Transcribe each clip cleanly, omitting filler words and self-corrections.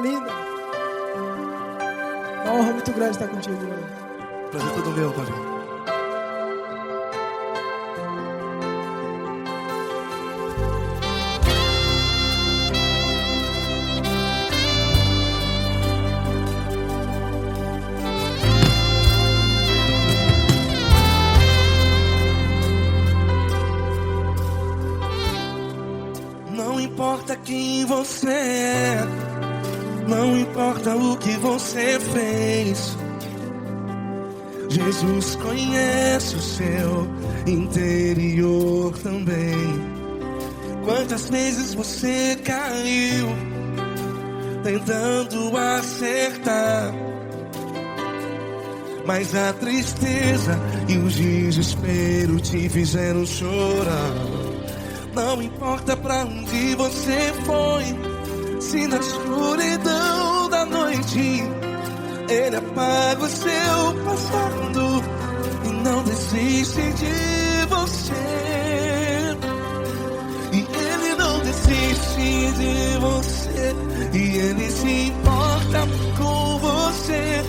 linda. Uma honra muito grande estar contigo hoje. Prazer todo meu, Paulinho. Não importa quem você é, não importa o que você fez, Jesus conhece o seu interior também. Quantas vezes você caiu tentando acertar, mas a tristeza e o desespero te fizeram chorar. Não importa pra onde você foi, se na escuridão da noite Ele apaga o seu passado e não desiste de você. E Ele não desiste de você, e Ele se importa com você,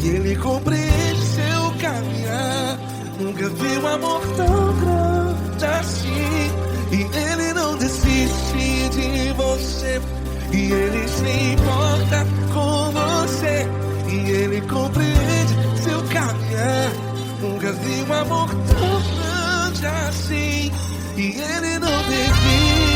e Ele compreende seu caminhar. Nunca vi um amor tão grande assim. E Ele não desiste de você, e Ele se importa com você, e Ele compreende seu caminhar. Nunca vi um amor tão grande assim. E Ele não desiste.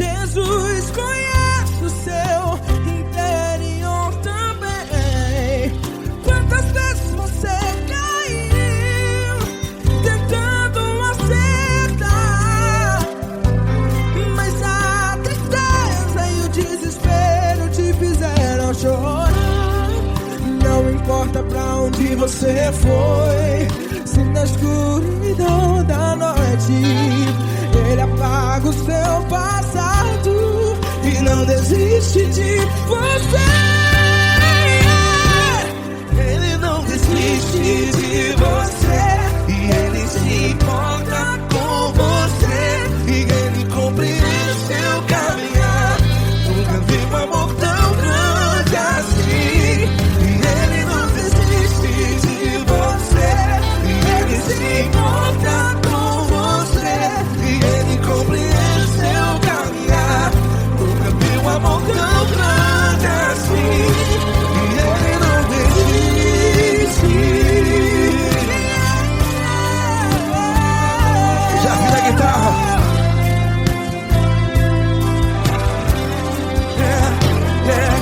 Jesus conhece o seu interior também. Quantas vezes você caiu tentando acertar, mas a tristeza e o desespero te fizeram chorar. Não importa pra onde você foi, se na escuridão da noite Ele apaga o seu passado e não desiste de você. Ele não desiste de você, e Ele se importa com você, e Ele compreende seu caminhar. Nunca vi um amor tão grande assim. E Ele não desiste de você, e Ele se importa com você, e Ele compreende seu caminhar. Nunca vi um amor tão grande assim. E Ele não desiste. Já vi na guitarra. Yeah, yeah,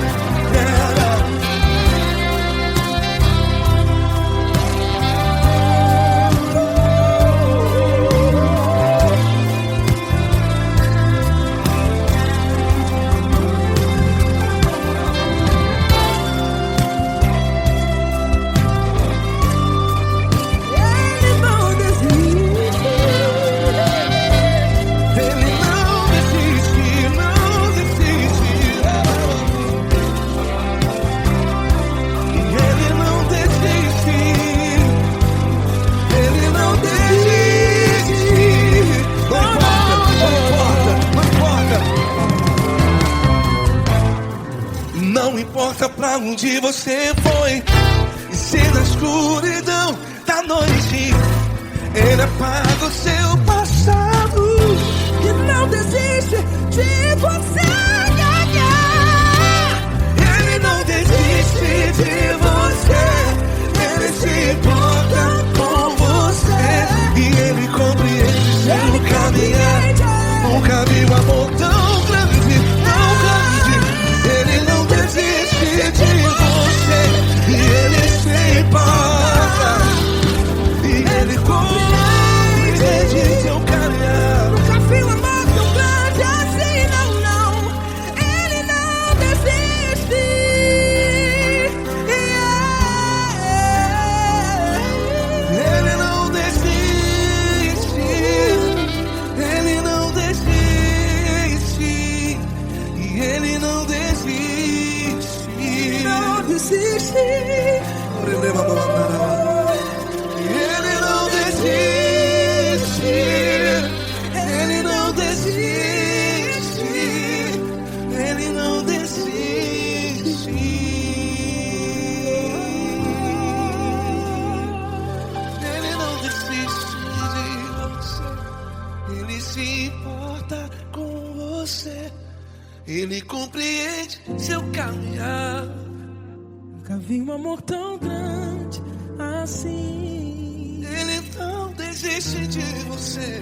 yeah. Não importa pra onde você foi, e se na escuridão da noite Ele apaga o seu passado E não desiste de você. Ele não desiste de você, Ele se importa com você, e Ele compreende seu caminhar. Nunca vi um amor tão grande, tão grande. Ele não desiste de você, e Ele se importa, e Ele compreende Ele compreende seu caminhar. Nunca vi um amor tão grande assim. Ele não desiste de você.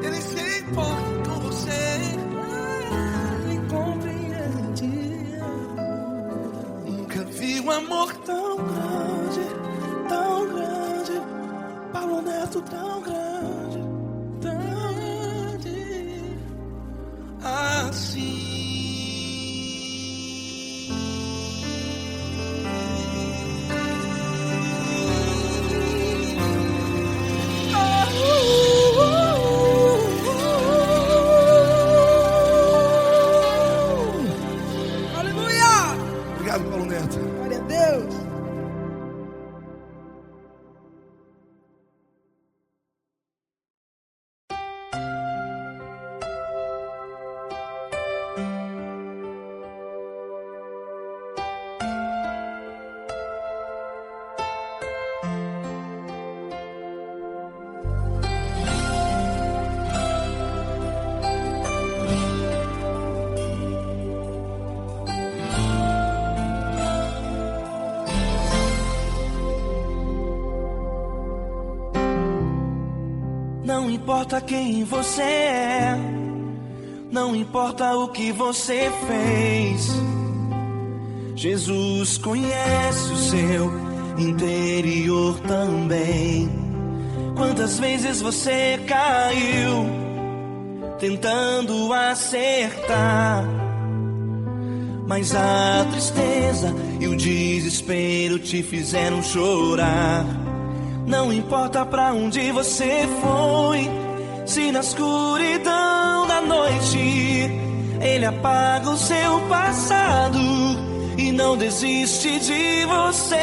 Ele se importa com você. Ele compreende. Nunca vi um amor tão grande, Paulo Neto tão grande, assim. Aleluia! Obrigado, Paulo Neto. Glória a Deus. Não importa quem você é, não importa o que você fez, Jesus conhece o seu interior também. Quantas vezes você caiu tentando acertar, mas a tristeza e o desespero te fizeram chorar. Não importa pra onde você foi, se na escuridão da noite Ele apaga o seu passado e não desiste de você.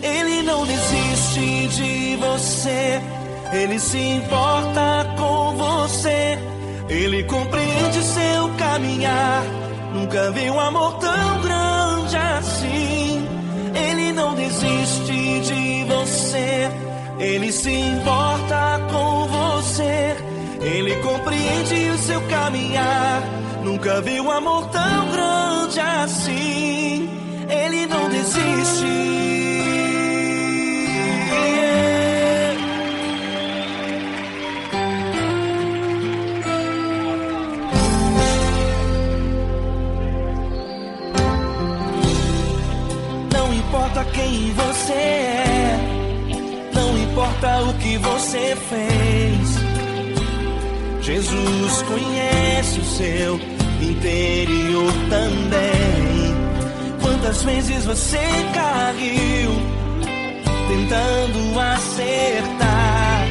Ele não desiste de você, Ele se importa com você. Ele compreende seu caminhar. Nunca vi um amor tão grande assim. Ele não desiste de você, Ele se importa com você. Ele compreende o seu caminhar. Nunca vi um amor tão grande assim. Ele não desiste. Não importa quem você é, não importa o que você fez, Jesus conhece o seu interior também. Quantas vezes você caiu tentando acertar,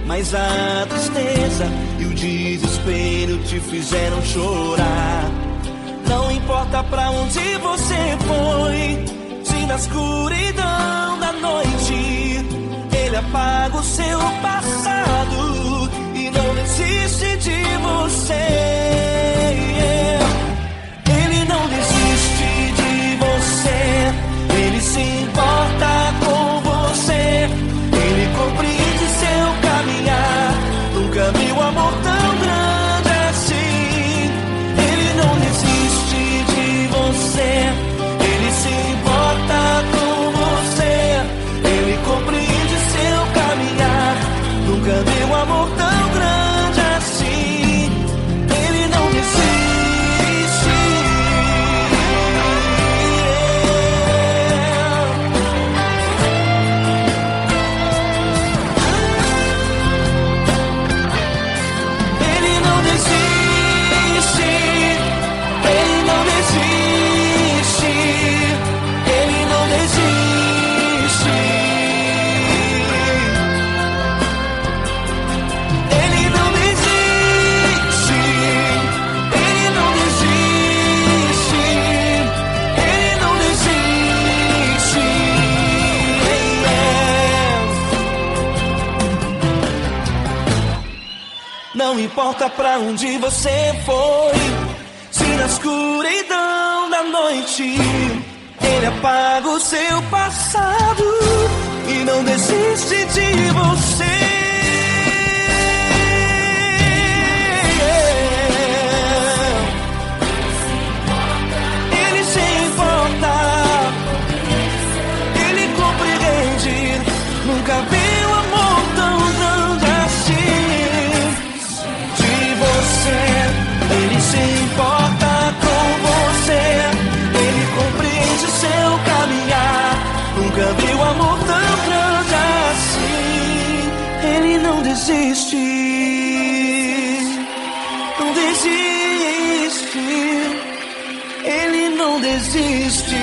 mas a tristeza e o desespero te fizeram chorar. Não importa pra onde você foi, se na escuridão da noite Ele apaga o seu passado e não desiste de você. Ele não desiste de você, Ele se importa com você. Ele compreende seu caminhar. Nunca vi um amor tão grande assim. Ele não desiste de você, Ele se importa com você. Ele compreende seu caminhar. Nunca vi um amor tão grande assim. Ele não desiste. Ele não desiste. Ele não desiste. Ele não desiste. Ele não desiste. Ele não desiste. Ele não desiste. Não importa pra onde você foi, se na escuridão da noite Ele apaga o seu passado e não desiste de você. nunca vi o amor tão grande assim. Ele não desiste, não desiste, ele não desiste.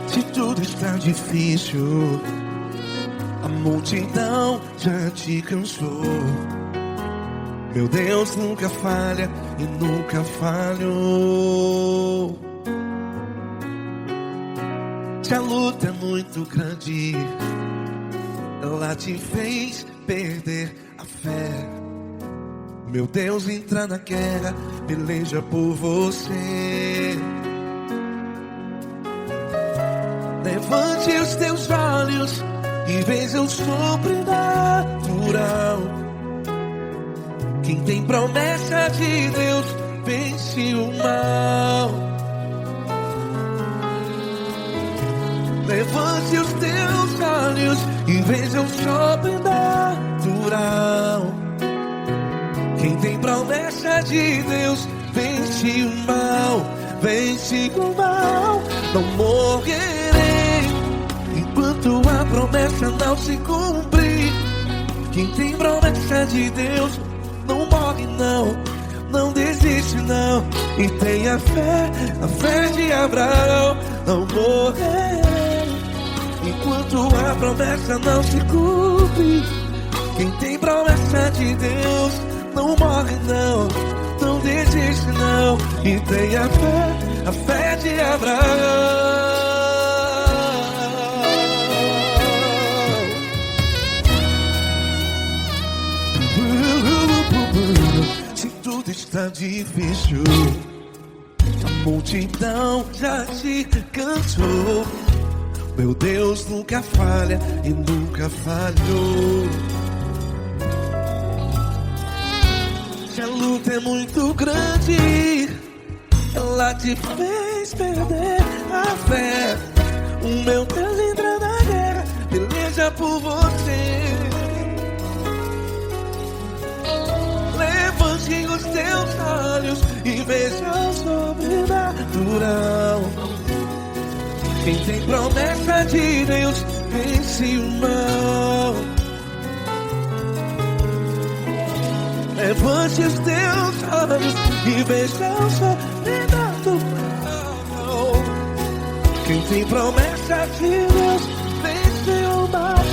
Se tudo está difícil, a multidão já te cansou. Meu Deus nunca falha e nunca falhou. Se a luta é muito grande, ela te fez perder a fé. Meu Deus entra na guerra, peleja por você. Levante os teus olhos e veja o sobrenatural. Quem tem promessa de Deus vence o mal. Levante os teus olhos e veja o sobrenatural. Quem tem promessa de Deus vence o mal. Vence o mal. Não morrerei enquanto a promessa não se cumprir. Quem tem promessa de Deus não morre não, não desiste não. E tenha fé, a fé de Abraão. Não morrerei enquanto a promessa não se cumpre. Quem tem promessa de Deus não morre não, não desiste não. E tenha fé, a fé de Abraão. Se tudo está difícil, a multidão já te cansou. Meu Deus nunca falha e nunca falhou. Se a luta é muito grande, ela te fez perder a fé. O meu Deus entra na guerra, peleja por você. Levante os teus olhos e veja o sobrenatural. Quem tem promessa de Deus vence o mal. Levante os teus olhos e veja o sobrenatural. Quem tem promessa de Deus vence o mal.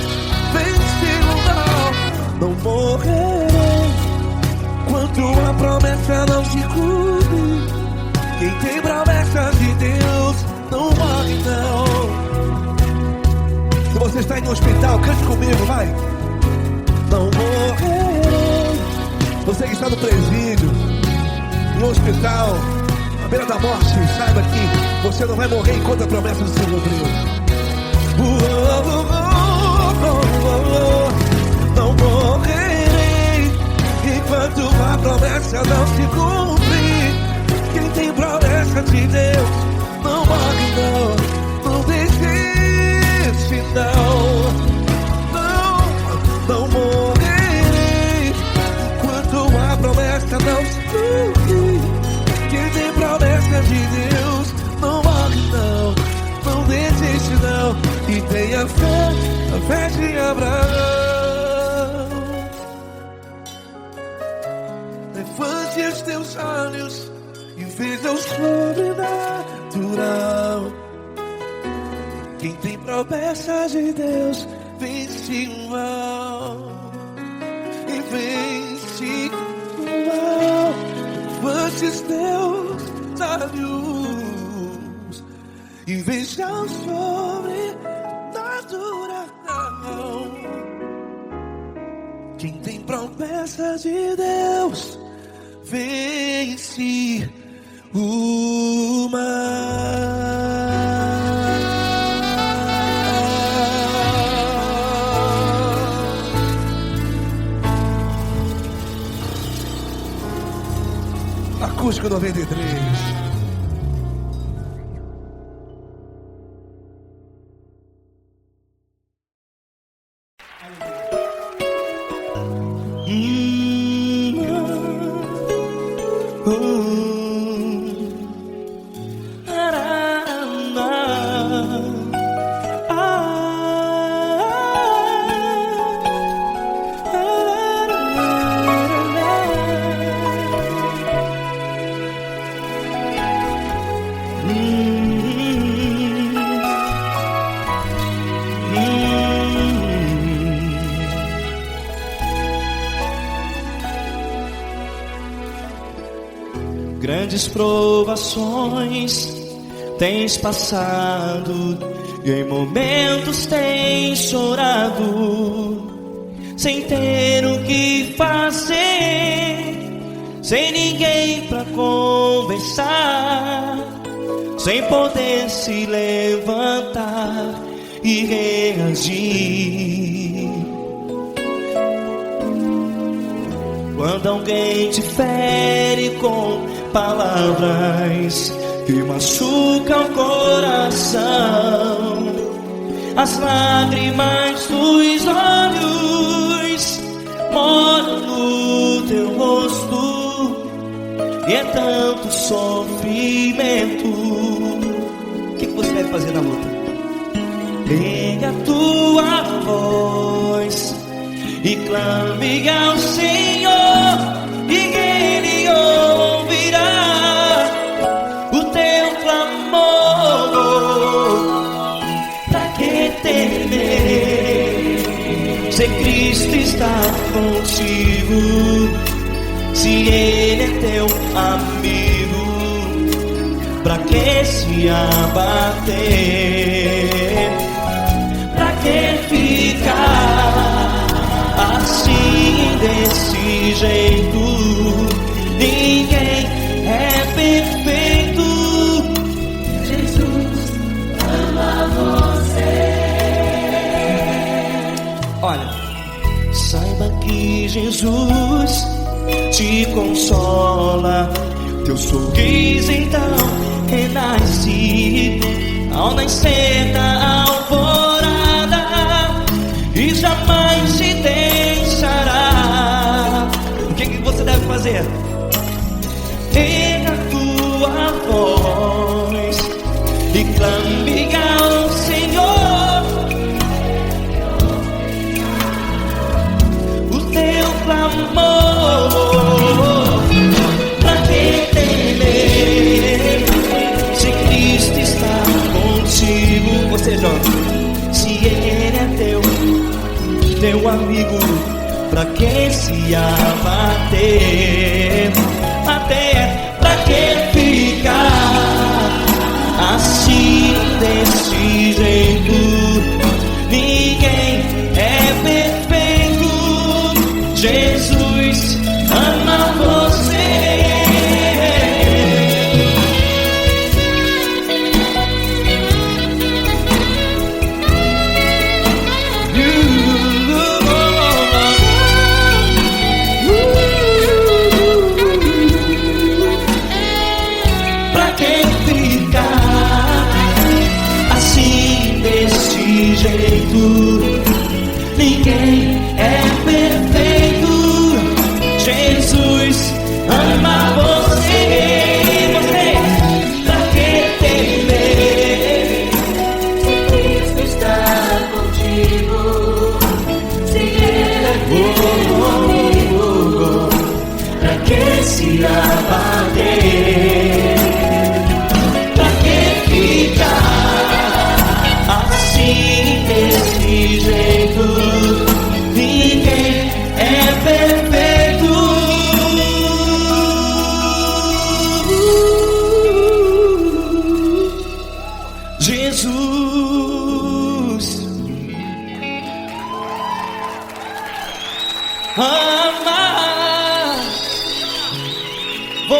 Vence o mal. Não morrerei enquanto a promessa não se cumpre. Quem tem promessa de Deus não morre não. Se você está em um hospital, cante comigo, vai. Não morrerei. Você que está no presídio, no hospital, à beira da morte, saiba que você não vai morrer enquanto a promessa não se cumpriu. Não morrerei enquanto a promessa não se cumprir. Quem tem promessa de Deus não morre não, não desiste não. Não morrerei enquanto a promessa não se cumprir. Quem tem promessa de Deus não morre não, não desiste não. E tenha fé, a fé de Abraão. Levante os teus olhos e veja o sobrenatural. Quem tem promessa de Deus vence o mal. E vence o mal. Levante os teus olhos e veja o sobrenatural. Quem tem promessa de Deus vence o mal. Acústico 93. Grandes provações tens passado e em momentos tens chorado, sem ter o que fazer, sem ninguém pra conversar, sem poder se levantar e reagir. Quando alguém te fere com palavras que machucam o coração, as lágrimas dos olhos moram no teu rosto, e é tanto sofrimento. O que você deve fazer na luta? Erga a tua voz e clame ao Senhor, e Ele ouvirá o teu clamor. Pra que temer, se Cristo está contigo, se Ele é teu amigo? Pra que se abater? Pra que ficar assim desse jeito? Ninguém é perfeito. Jesus ama você. Olha, saiba que Jesus te consola, teu sorriso então renasce ao nascer da alvorada, e jamais te deixará. O que você deve fazer? Erga a tua voz e clame ao Senhor, o teu clamor. Pra que temer, se Cristo está contigo? Você jovem, se Ele é teu amigo, pra que se abater? Até pra que ficar assim desse jeito? Ninguém é perfeito. Jesus ama você. Ninguém é perfeito. Jesus ama você. Você, pra que temer, se Cristo está contigo, se Ele é teu amigo? Pra que se abater? Pra que ficar assim desse jeito? Ninguém é perfeito. Jesus ama você.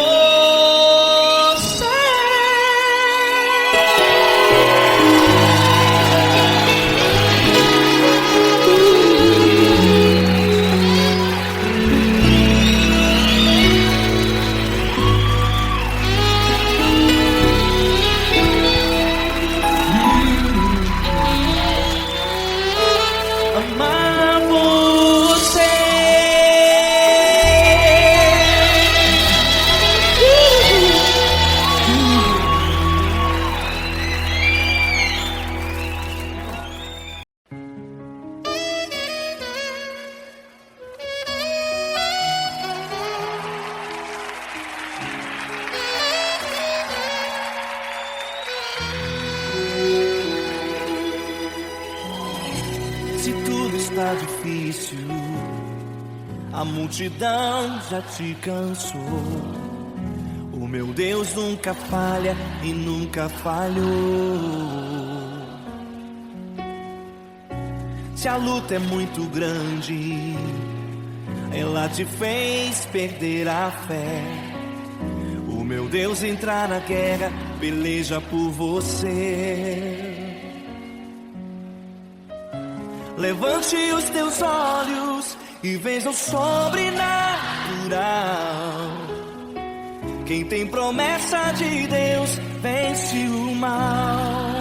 sacrifício, a multidão já te cansou. O meu Deus nunca falha e nunca falhou. Se a luta é muito grande, ela te fez perder a fé. O meu Deus entrar na guerra, peleja por você. Levante os teus olhos e veja o sobrenatural. Quem tem promessa de Deus vence o mal.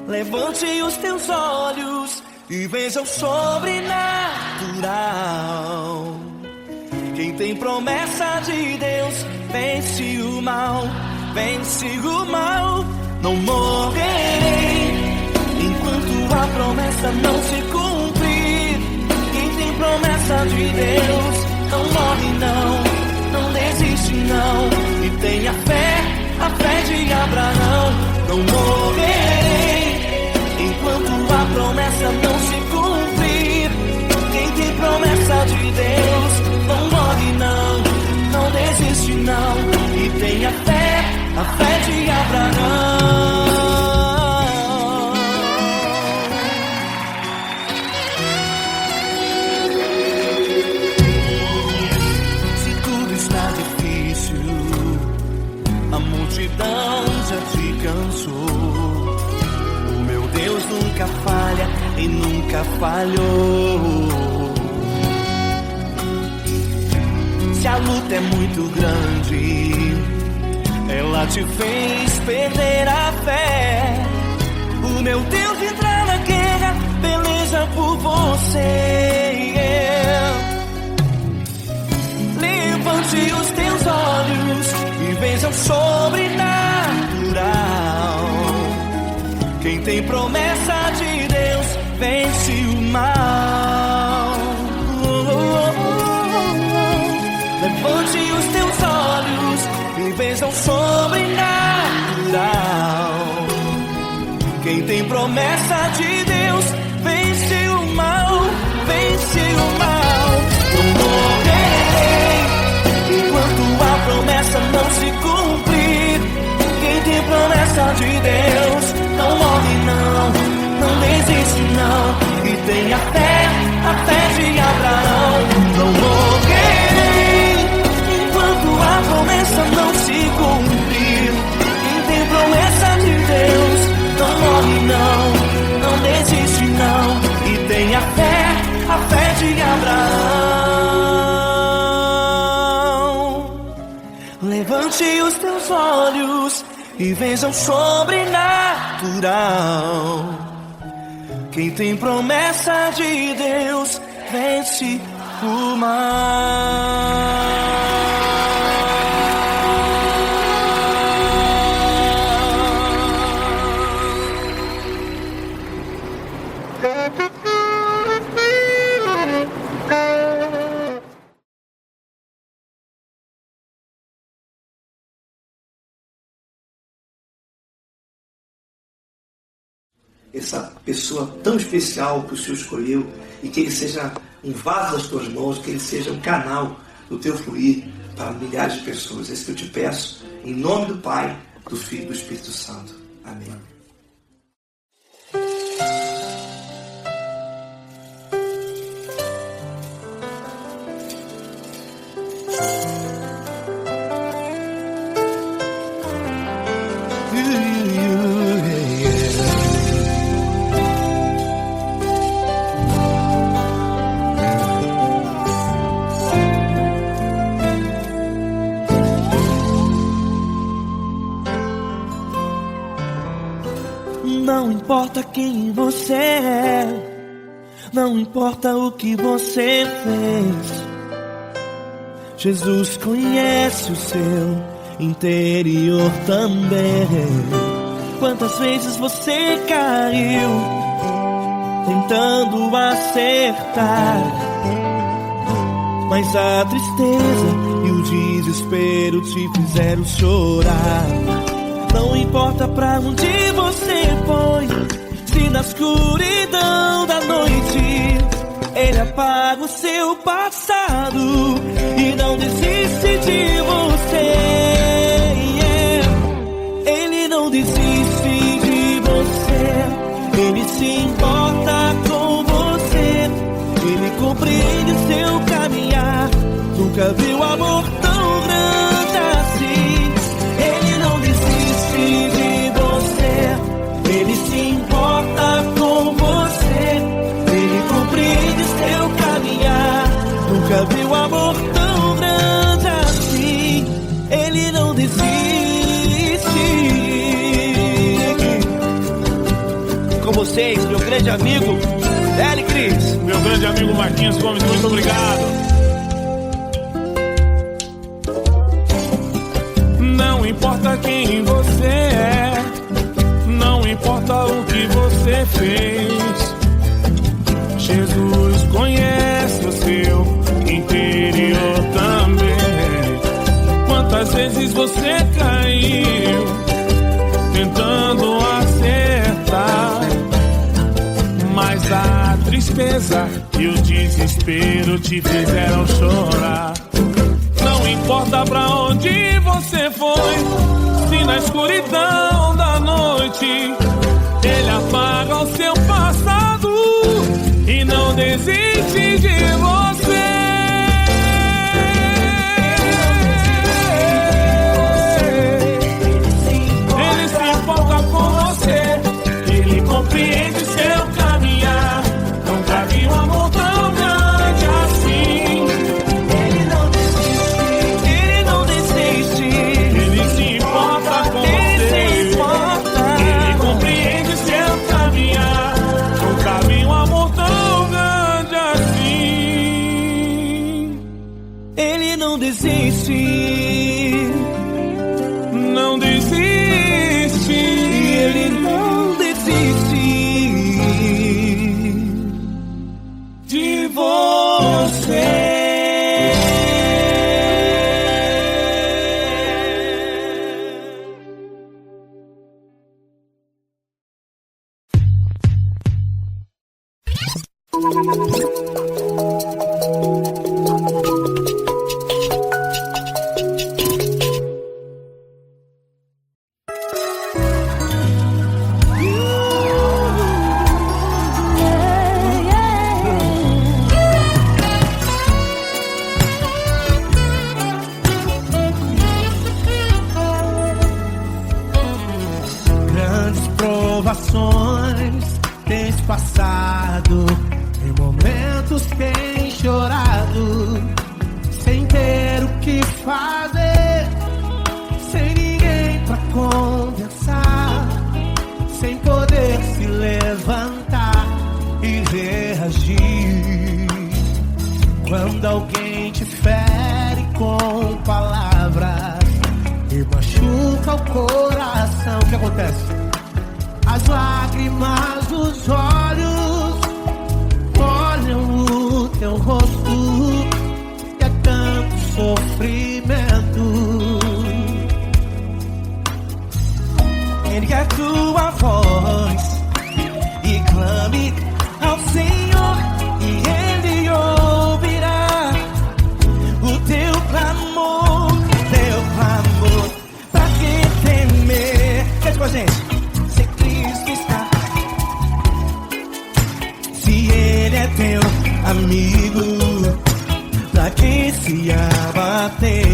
Levante os teus olhos e veja o sobrenatural. Quem tem promessa de Deus vence o mal, vence o mal. Não morrerei enquanto a promessa não se cumprir. Quem tem promessa de Deus não morre não desiste não. E tenha fé, a fé de Abraão. Não morrerei enquanto a promessa não se cumprir. Quem tem promessa de Deus não morre não desiste não. E tenha fé, a fé de Abraão. Se tudo está difícil, a multidão já te cansou. Deus nunca falha e nunca falhou. Se a luta é muito grande, ela te fez perder a fé. O meu Deus entrar na guerra, peleja por você. Levante os teus olhos e veja o sobrenatural. Quem tem promessa de Deus vence o mal. Levante os teus olhos e veja o sobrenatural. Quem tem promessa de Deus vence o mal, vence o mal. Não morrerei enquanto a promessa não se cumprir. Quem tem promessa de Deus não morre não desiste não. E tenha fé, a fé de Abraão. Não morrerei enquanto a promessa não se cumprir. Quem tem promessa de Deus não morre não desiste não. E tenha fé, a fé de Abraão. Levante os teus olhos e veja o sobrenatural. Quem tem promessa de Deus vence o mal. Essa pessoa tão especial que o Senhor escolheu, e que ele seja um vaso das tuas mãos, que ele seja um canal do teu fluir para milhares de pessoas. É isso que eu te peço, em nome do Pai, do Filho e do Espírito Santo. Amém. Não importa quem você é, não importa o que você fez, Jesus conhece o seu interior também. Quantas vezes você caiu tentando acertar, mas a tristeza e o desespero te fizeram chorar. Não importa pra onde você foi, se Se na escuridão da noite Ele apaga o seu passado e não desiste de você. Ele não desiste de você. Ele se importa com você. Ele compreende seu caminhar. Nunca viu amor tão grande assim. Ele não desiste de você. Ele se importa com você. Ele compreende seu caminhar. Nunca viu amor tão grande assim. Ele não desiste. Com vocês, meu grande amigo L. Cris. Meu grande amigo Marquinhos Gomes, muito obrigado. Não importa quem você é, não importa o que você fez, Jesus conhece o seu interior também. Quantas vezes você caiu tentando acertar, mas a tristeza e o desespero te fizeram chorar. Não importa pra onde você foi, se na escuridão da noite Ele apaga o seu passado e não desiste de você. Ele se importa com você. Ele compreende seu caminhar. Nunca vi um amor tão grande assim. Ele não desiste. Ele não desiste. Ele se importa com você. Ele compreende seu caminhar. Nunca vi um amor tão grande assim. Ele não desiste. Não desiste. Ele não desiste de você. Grandes provações tens passado, em momentos tens chorado, sem ter o que fazer, sem ninguém pra conversar, sem poder se levantar e reagir. Quando alguém te fere com palavras e machuca o coração, o que acontece? As lágrimas dos olhos molham o teu rosto, e é tanto sofrimento. Ergue a tua voz e clame ao Senhor, e Ele ouvirá o teu clamor, pra que temer? Cante com a gente. Se Cristo está, se Ele é teu amigo, pra que se abater?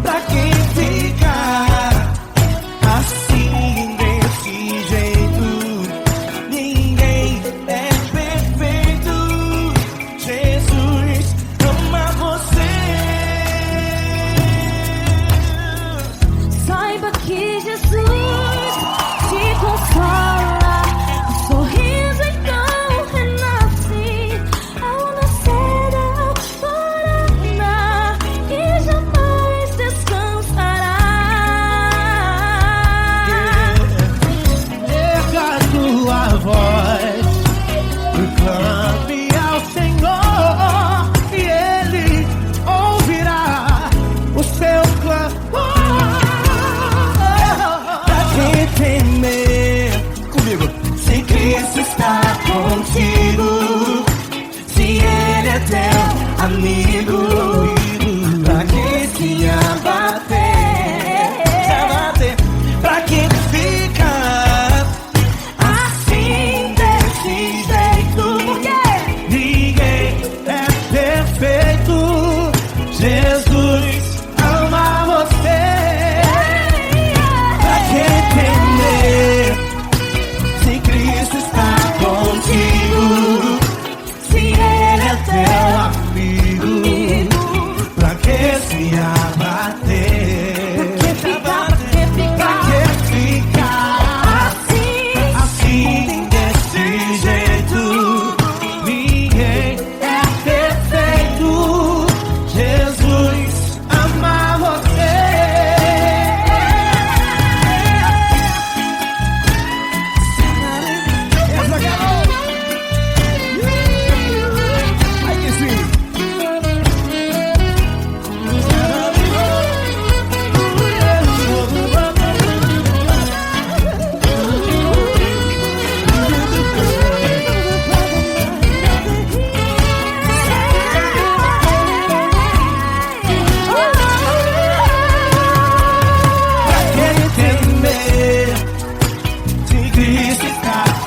Pra que ficar assim desse jeito? Ninguém é perfeito. Jesus ama você. Saiba que Jesus te consola, o sorriso então renasce ao nascer da alvorada. Cristo está contigo, se Ele é teu amigo, pra que se abater? Pra que ficar assim desse jeito? Ninguém é perfeito. Jesus ama você. Pra que temer se Cristo está contigo, se Ele é teu amigo? Pra que se abater?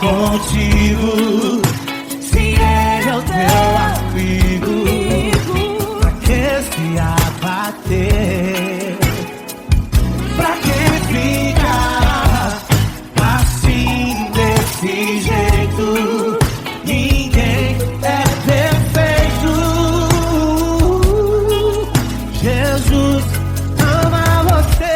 Contigo, se Ele é o teu amigo, pra que se abater? Pra que ficar assim desse jeito? Ninguém é perfeito. Jesus ama você.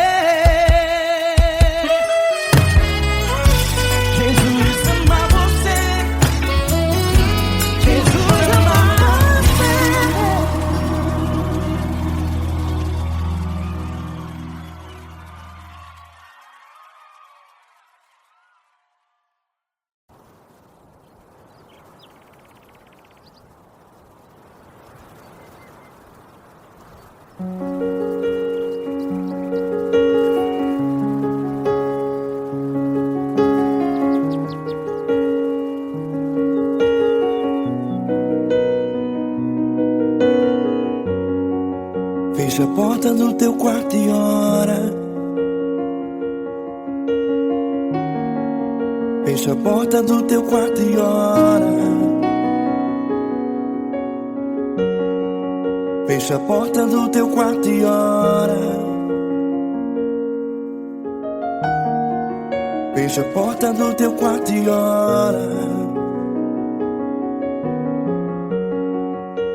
Fecha a porta do teu quarto e ora. Fecha a porta do teu quarto e ora. Fecha a porta do teu quarto e ora. Fecha a porta do teu quarto e ora.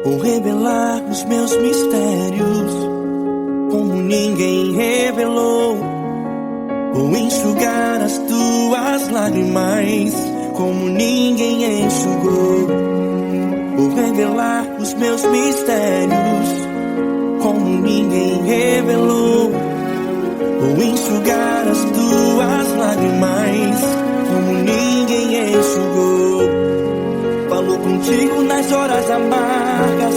Vou revelar os meus mistérios como ninguém revelou. Vou enxugar as tuas lágrimas como ninguém enxugou. Vou revelar os meus mistérios como ninguém revelou. Vou enxugar as tuas lágrimas como ninguém enxugou. Falo contigo nas horas amargas,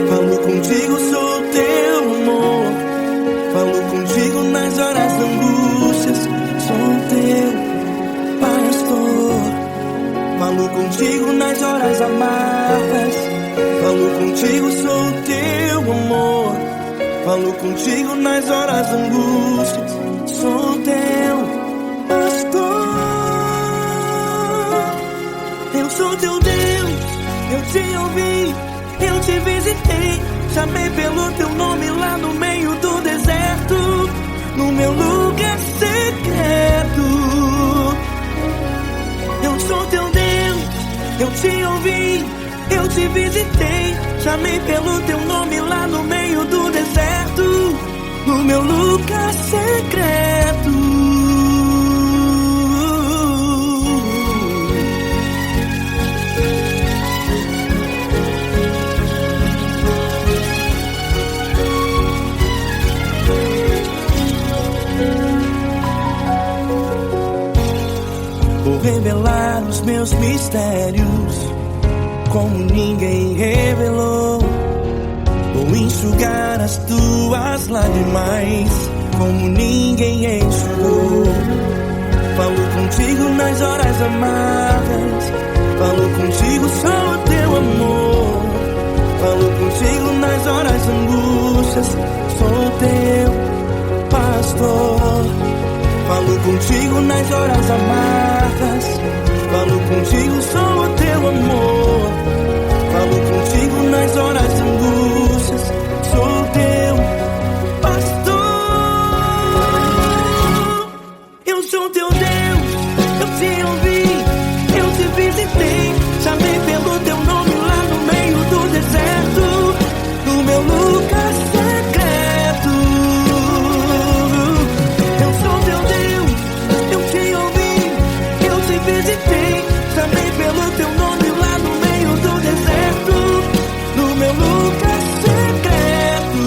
falo contigo, sou teu amor. Falo contigo nas horas da angústias, sou teu pastor. Falo contigo nas horas amargas, falo contigo, sou teu amor. Falo contigo nas horas da angústias, sou teu pastor. Eu sou teu Deus, eu te ouvi, eu te visitei. Chamei pelo teu nome lá no meio do deserto, no meu lugar secreto. Eu sou teu Deus, eu te ouvi, eu te visitei. Chamei pelo teu nome lá no meio do deserto, no meu lugar secreto. Vou revelar os meus mistérios como ninguém revelou. Vou enxugar as tuas lágrimas como ninguém enxugou. Falo contigo contigo nas horas amargas. Falo contigo só o teu amor. Falo contigo nas horas angústias. Sou teu pastor. Falo contigo nas horas amargas. Falo contigo só o teu amor. Falo contigo nas horas angústias. Sou teu pastor. Eu sou teu Deus. Eu te ouvi, eu te visitei. Chamei pelo teu nome lá no meio do deserto, no meu lugar secreto. Eu sou teu Deus, eu te ouvi, eu te visitei. Chamei pelo teu nome lá no meio do deserto, no meu lugar secreto.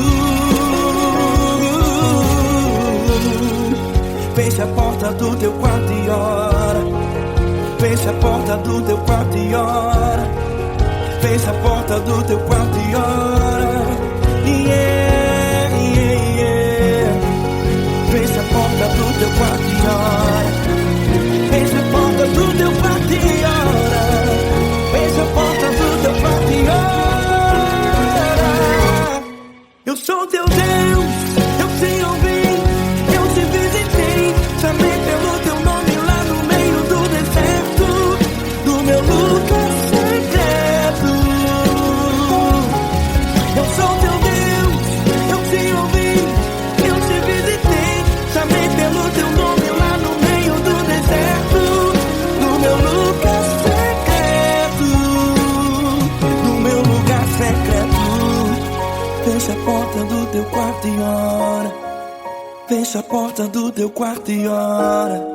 Feche a porta do teu quarto e ora. Feche a porta do teu quarto e ora. Feche a porta do teu quarto e ora. Yeah, yeah, yeah. Feche a porta do teu quarto e ora. Feche a porta do teu quarto e ora. Feche a porta do teu quarto e ora. Eu sou teu Deus, eu te ouvi, eu te visitei. Chamei pelo teu nome lá no meio do deserto, do meu lugar secreto. Eu sou teu Deus, eu te ouvi, eu te visitei. Chamei pelo teu nome lá no meio do deserto, no meu lugar secreto, no meu lugar secreto. Fecha a porta do teu quarto e ora. Fecha a porta do teu quarto e ora.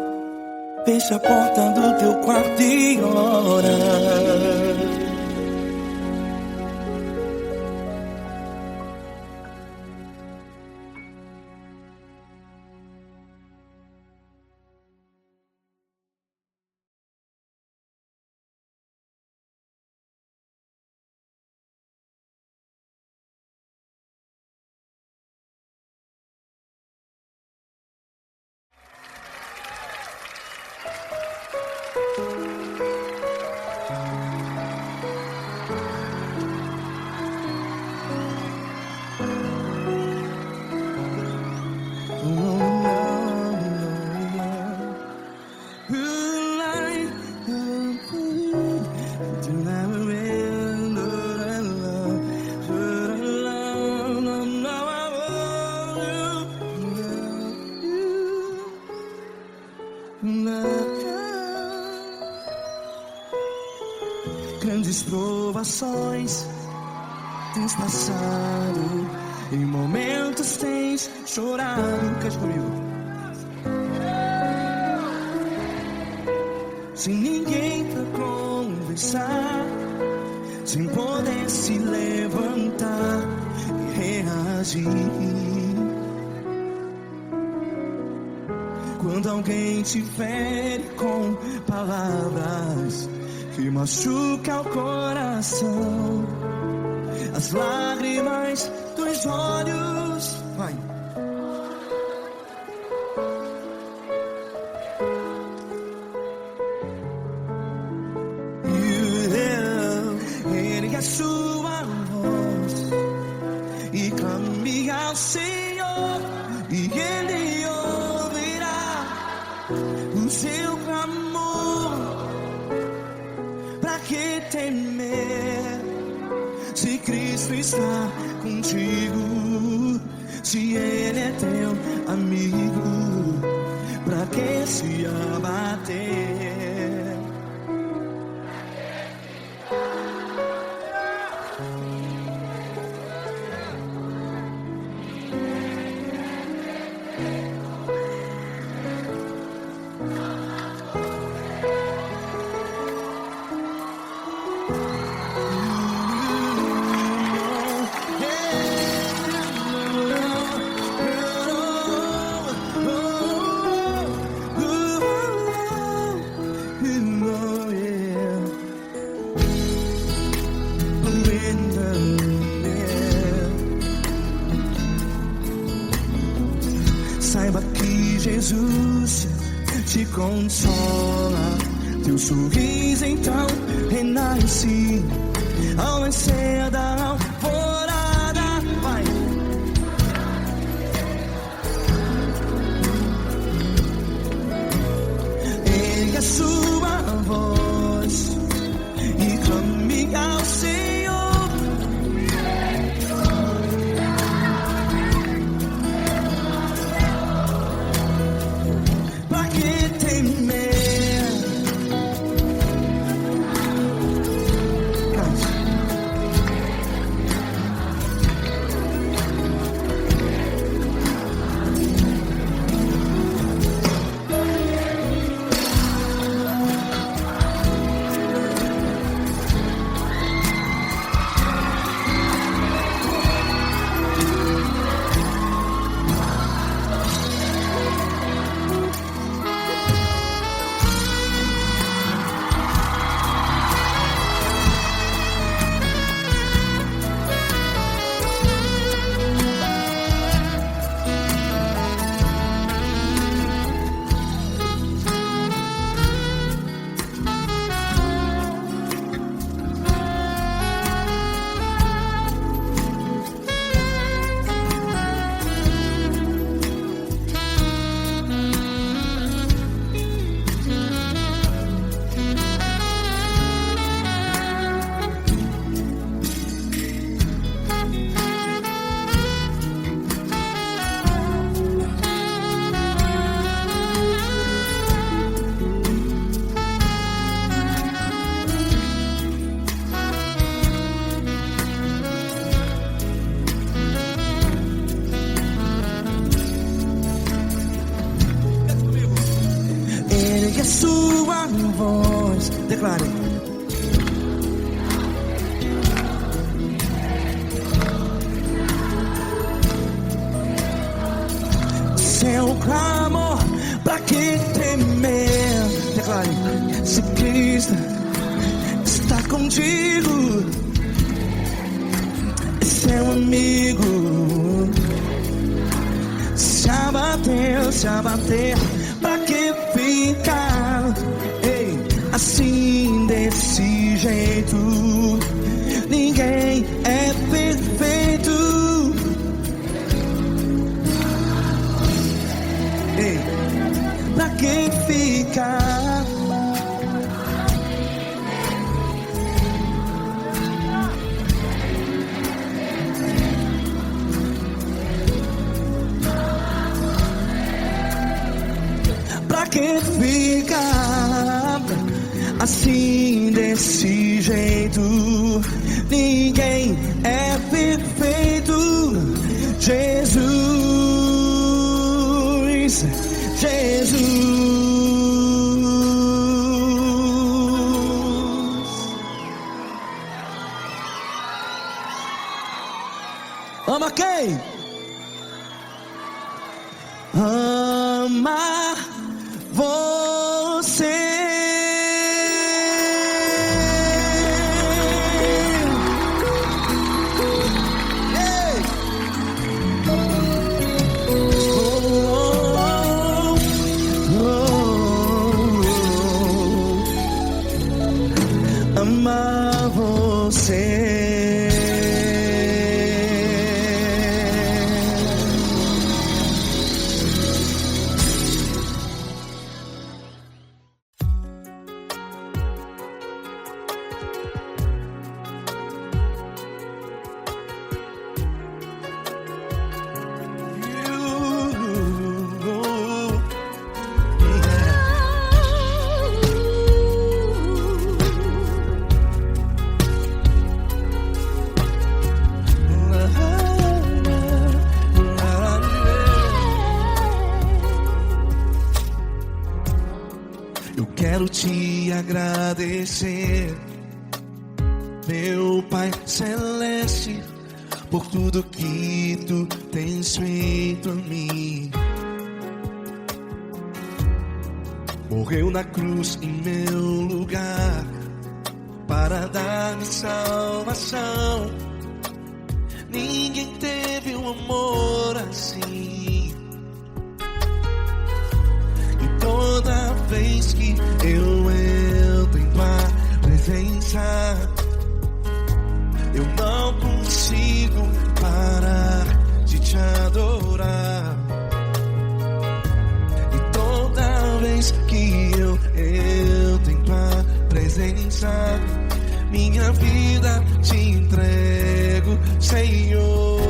Fecha a porta do teu quarto e ora. Grandes provações tens passado, em momentos tens chorado. Cante comigo. Sem ninguém pra conversar, sem poder se levantar e reagir. Quando alguém te fere com palavras que machuca o coração, as lágrimas dos olhos, vai. Ergue a sua voz e clame ao Senhor, e Ele ouvirá o seu clamor. Pra que temer, se Cristo está contigo? Se Ele é teu amigo, pra que se abater? te consola. Teu sorriso então renasce ao nascer da alvorada. Vai. Ergue a sua voz e clame ao Senhor. Pra que temer? Ergue a sua voz, declare. Seu clamor, pra que temer? Declare. Se Cristo está contigo, é seu amigo. Se abater, pra que ficar? Ei, assim desse jeito, ninguém é perfeito. Ei, pra que ficar? Pra que ficar assim desse jeito? Ninguém é perfeito. Jesus, Jesus. Ama quem? Ama você. Ei. Ama você. Eu quero te agradecer, meu Pai Celeste, por tudo que tu tens feito a mim. Morreu na cruz em meu lugar para dar-me salvação. Ninguém teve um amor assim. E toda vez que eu entro em tua presença, eu não consigo parar de te adorar. E toda vez que eu entro em tua presença, minha vida te entrego, Senhor.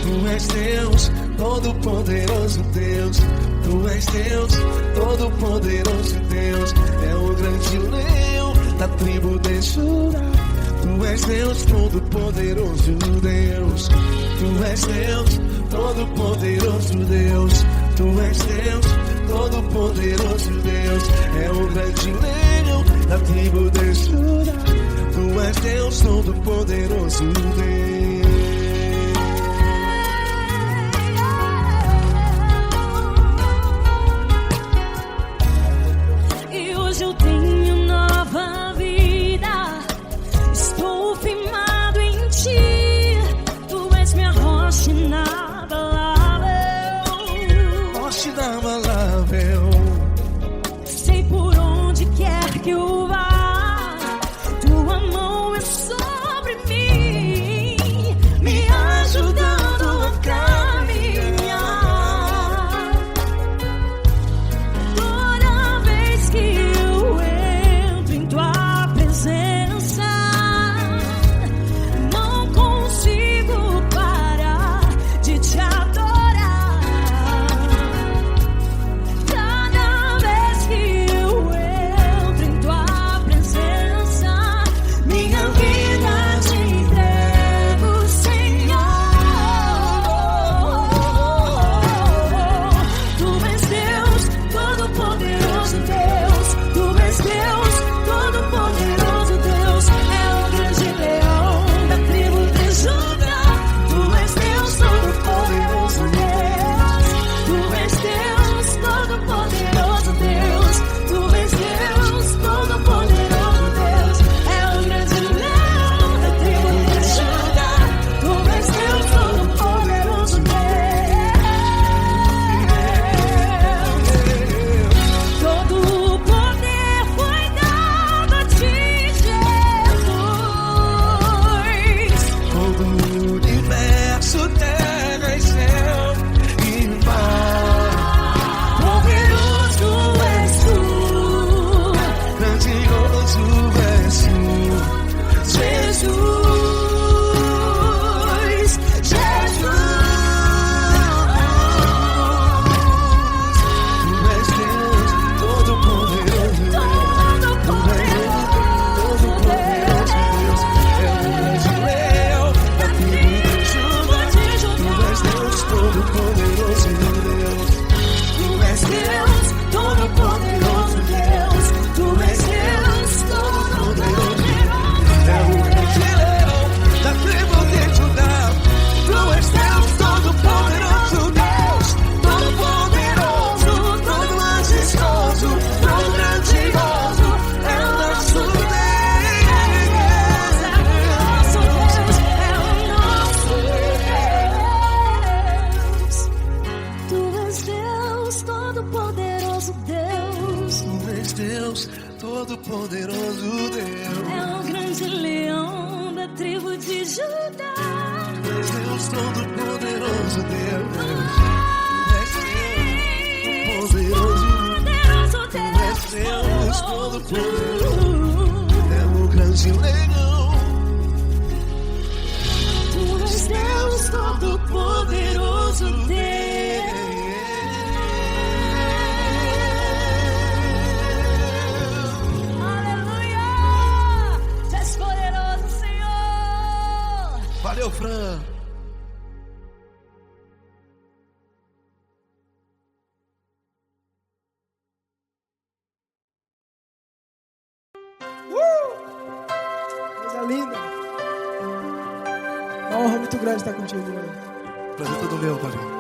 Tu és Deus, todo-poderoso Deus. Tu és Deus, todo-poderoso Deus. É o grande leão da tribo de Judá. Tu és Deus, todo-poderoso Deus. Tu és Deus, todo-poderoso Deus. Tu és Deus, todo-poderoso Deus. É o grande leão da tribo de Judá. Tu és Deus, todo-poderoso Deus. Eu tenho nova vida, estou firmado em ti. Tu és minha rocha inabalável, Rocha inabalável. sei por onde quer que eu vá, tua mão é sobre mim, me ajudando a caminhar. Toda vez que eu entro em tua presença, não consigo parar de te adorar. Cada vez que eu entro em tua presença, minha vida te entrego, Senhor. Tu és Deus, todo-poderoso Deus. Tu és Deus, todo-poderoso Deus. É o grande leão da tribo de Judá. Tu és Deus, todo-poderoso Deus. Tu és Deus, todo-poderoso Deus. Tu és Deus, todo-poderoso Deus. É o grande leão da tribo de Judá. Tu és Deus, todo-poderoso Deus. Todo o poder foi dado a ti, Jesus. Todo o universo, terra e céu e mar. Poderoso és tu, Grandioso és tu, Jesus. Jesus. Tu és Deus, todo-poderoso Deus. Todo-poderoso Deus. É o grande leão da tribo de Judá. Tu és Deus, todo-poderoso Deus. Tu és Deus, todo-poderoso Deus. Tu és Deus, todo-poderoso. É o grande leão da tribo de Judá. Tu és Deus, todo-poderoso Deus. Todo-poderoso, todo majestoso, todo grandioso. É o nosso Tu és Deus, todo-poderoso Deus. Tu és Deus, todo-poderoso Deus. É o grande leão da tribo de Judá. Tu és Deus, todo-poderoso Deus. Tu és Deus, Poderoso Tu és Deus, Deus. todo-poderoso. É o grande leão. Tu és Deus, todo-poderoso Deus. Aleluia! Tu és poderoso, Senhor. Valeu, Fran. Coisa linda. Uma honra muito grande estar contigo, mano. Prazer todo meu, Paulinho.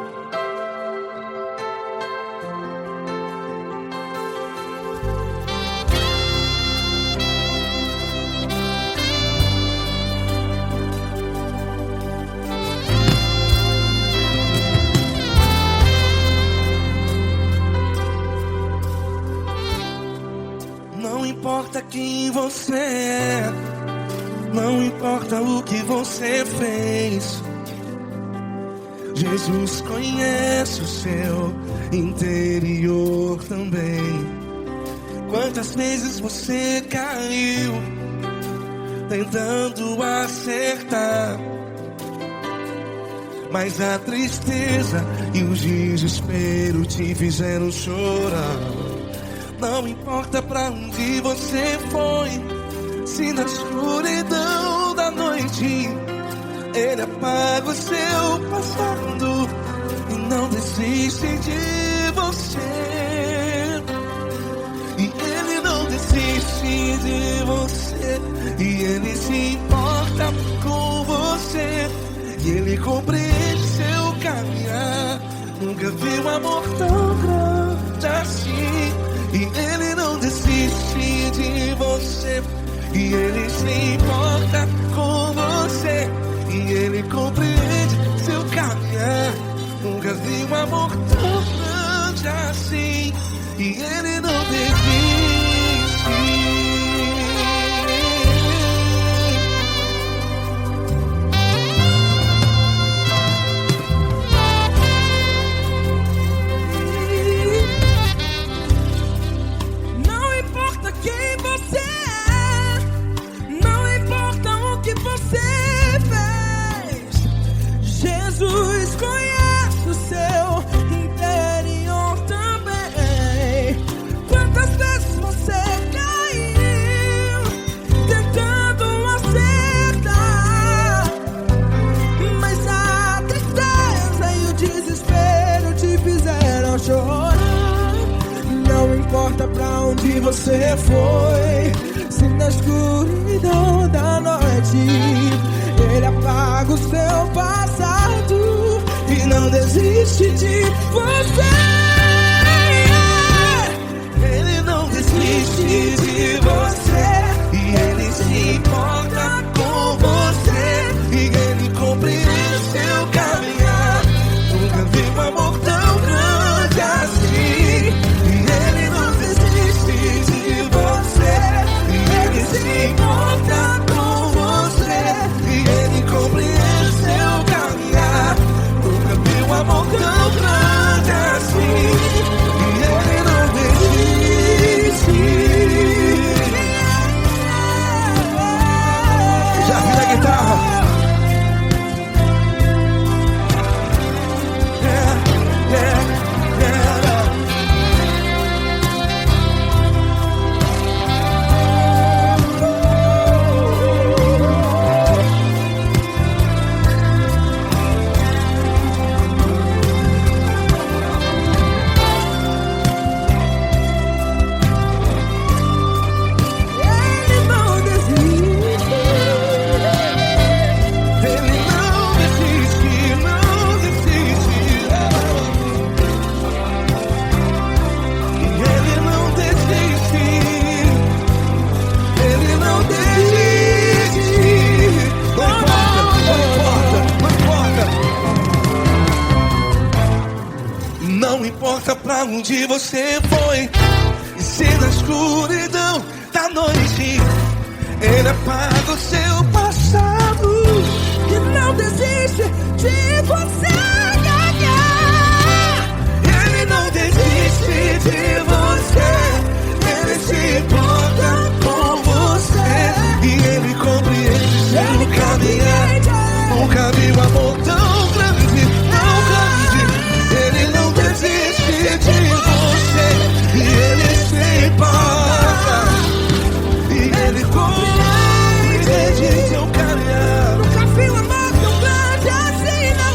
Não importa quem você é, não importa o que você fez, Jesus conhece o seu interior também. Quantas vezes você caiu tentando acertar, mas a tristeza e o desespero te fizeram chorar. Não importa pra onde você foi, se na escuridão da noite Ele apaga o seu passado e não desiste de você. E Ele não desiste de você, e Ele se importa com você, e Ele compreende seu caminhar. Nunca vi um amor tão grande assim. E Ele não desiste de você, e Ele se importa com você, e Ele compreende seu caminhar. Nunca vi um amor tão grande assim. E Ele não desiste. Jesus conhece o seu interior também. Quantas vezes você caiu tentando acertar, mas a tristeza e o desespero te fizeram chorar. Não importa pra onde você foi, se na escuridão da noite Ele apaga o seu passado e não desiste de você. Ele não desiste de você, e Ele se importa com você, e Ele compreende seu caminhar. Nunca vi um amor tão grande assim. E Ele não desiste de você, e Ele se importa com você, e Ele compreende seu caminhar. Nunca vi um amor tão grande assim. E Ele não desiste. Já vi a guitarra. Não importa pra onde você foi, e se na escuridão da noite Ele apaga o seu passado E não desiste de você. Ele não desiste de você, Ele se importa com você, e Ele compreende seu caminhar. Nunca vi um amor tão grande, tão grande. Ele não desiste de você, e Ele se importa, e Ele compreende seu caminhar. Nunca vi um amor tão grande assim, não.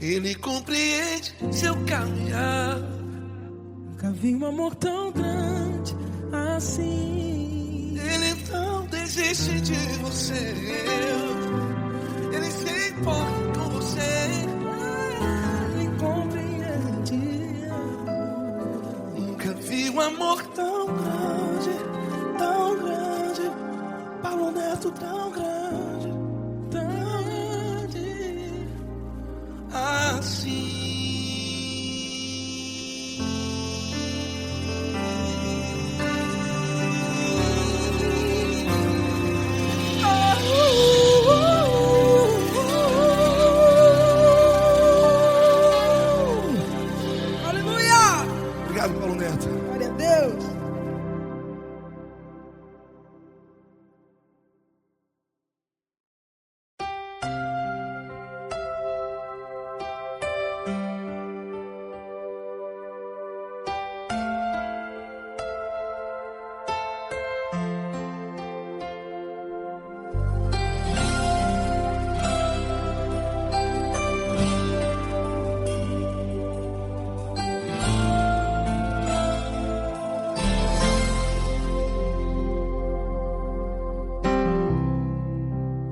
Ele compreende seu caminhar. Nunca vi um amor tão grande assim. Ele não desiste de você. Ele se importa com você. Ele compreende. Nunca vi um amor tão grande, Paulo Neto tão grande, assim. Aleluia! Obrigado, Paulo Neto. Glória a Deus.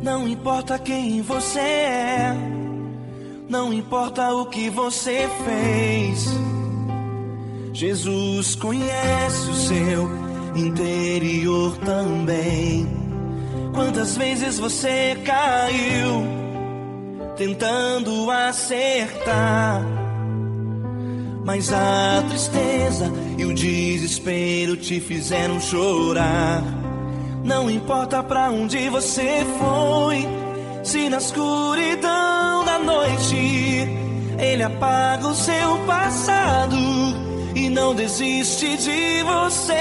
Não importa quem você é, não importa o que você fez, Jesus conhece o seu interior também. Quantas vezes você caiu tentando acertar, mas a tristeza e o desespero te fizeram chorar. Não importa pra onde você foi, se na escuridão da noite Ele apaga o seu passado e não desiste de você.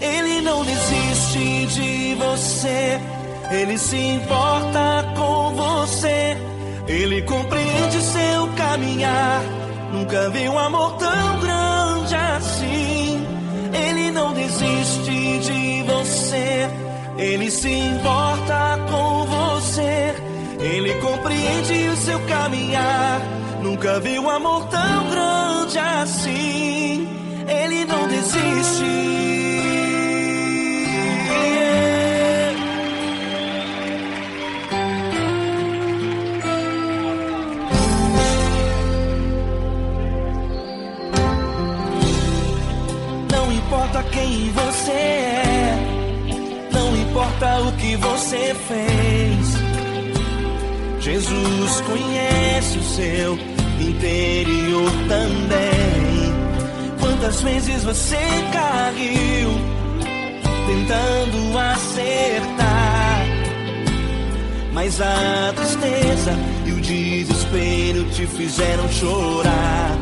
Ele não desiste de você, Ele se importa com você. Ele compreende seu caminhar, nunca vi um amor tão grande assim. Ele não desiste de você, Ele se importa com você. Ele compreende o seu caminhar, nunca vi um amor tão grande assim. Ele não desiste. Não importa quem você é, não importa o que você fez, Jesus conhece o seu interior também. Quantas vezes você caiu tentando acertar, mas a tristeza e o desespero te fizeram chorar.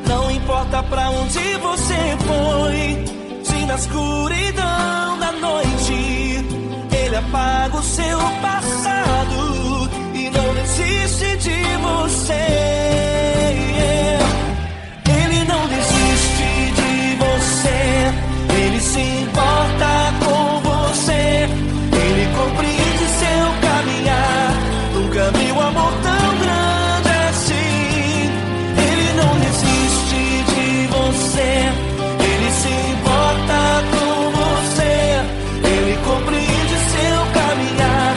Não importa pra onde você foi, se na escuridão da noite Ele apaga o seu passado e não desiste de você. Ele não desiste de você, Ele se importa com você. Ele compreende seu caminhar, nunca vi um amor tão grande assim. Ele não desiste de você, Ele se importa com você. Ele compreende seu caminhar,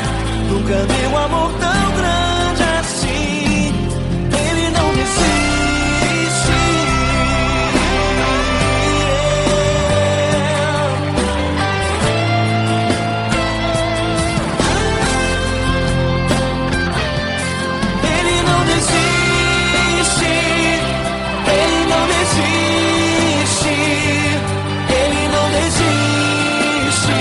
nunca vi um amor tão grande assim. Ele não desiste. Ele não desiste. Ele não desiste. Ele não desiste.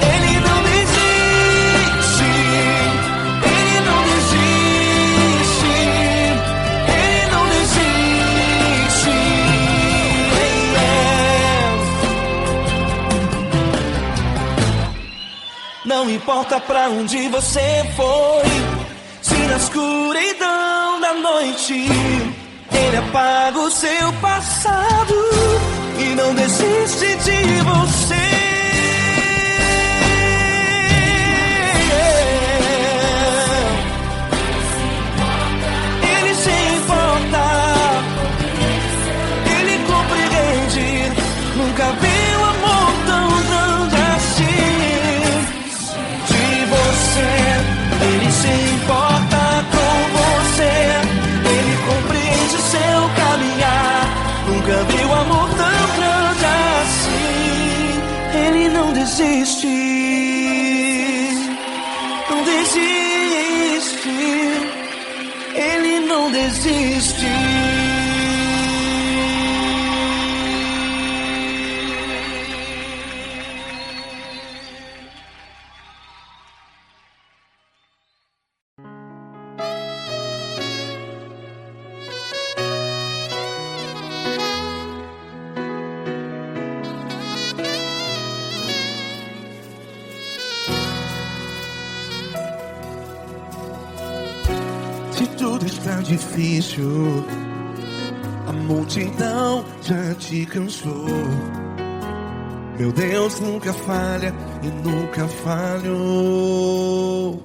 Ele não desiste. Ele não desiste. Ele não desiste. Não importa pra onde você foi, se na escuridão da noite Ele apaga o seu passado e não desiste de você. desiste, não desiste, Ele não desiste. Se tudo está difícil, a multidão já te cansou. Meu Deus nunca falha e nunca falhou.